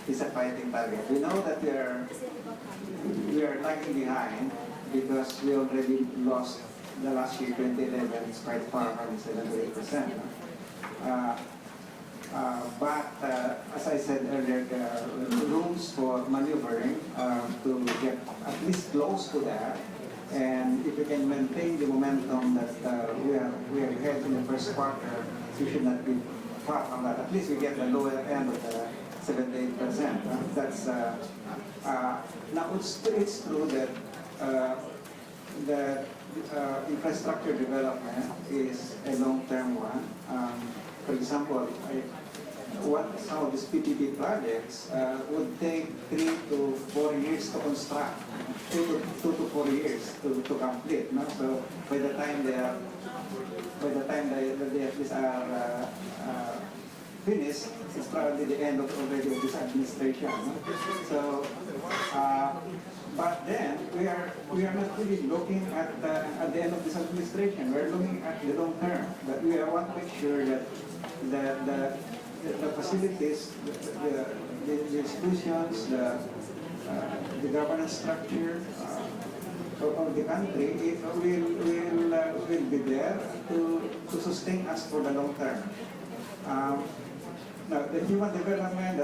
is a fighting target. We know that we are lagging behind because we already lost the last year, 2011, it's quite far from 7 to 8%. But as I said earlier, there are rooms for maneuvering to get at least close to that. And if we can maintain the momentum that we are had in the first quarter, we should not be far from that. At least we get the lower end of the 7 to 8%. That's now it's true that infrastructure development is a long-term one. For example, some of these PPP projects would take 3 to 4 years to construct, 2 to 4 years to complete. No? So by the time they at least are finished, it's probably the end of already of this administration. No? So, but then we are not really looking at the end of this administration. We're looking at the long term. But we want to make sure that the facilities, the institutions, the governance structure of the country will be there to sustain us for the long term. Now, the human development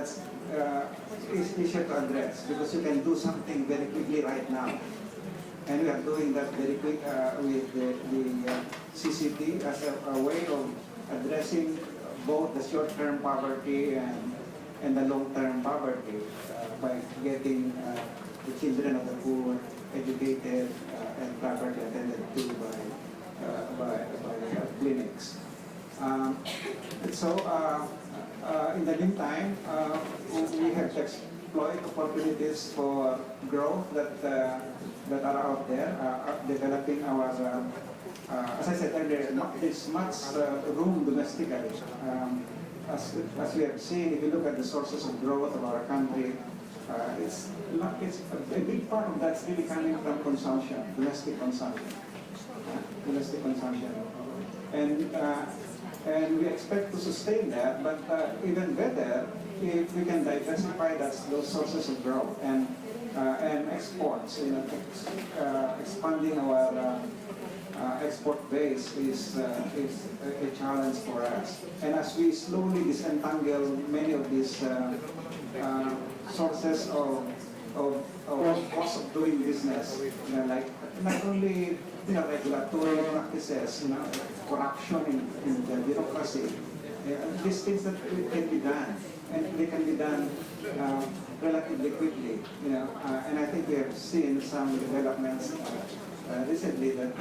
is easier to address because you can do something very quickly right now. And we are doing that very quick with the CCT as a way of addressing both the short-term poverty and the long-term poverty by getting the children of the poor educated and properly attended to by clinics. In the meantime, we have to exploit opportunities for growth that are out there, developing our. As I said earlier, there's much room domestically. As we have seen, if you look at the sources of growth of our country, it's a big part of that's really coming from consumption, domestic consumption, and we expect to sustain that. But even better, if we can diversify those sources of growth and exports, expanding our export base is a challenge for us. And as we slowly disentangle many of these sources of cost of doing business, like not only regulatory practices, corruption in the bureaucracy, these things that can be done, and they can be done relatively quickly. And I think we have seen some developments recently that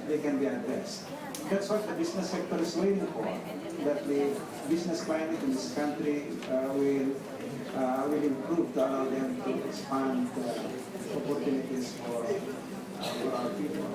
they can be addressed. That's what the business sector is waiting for. That the business climate in this country will improve to allow them to expand opportunities for our people.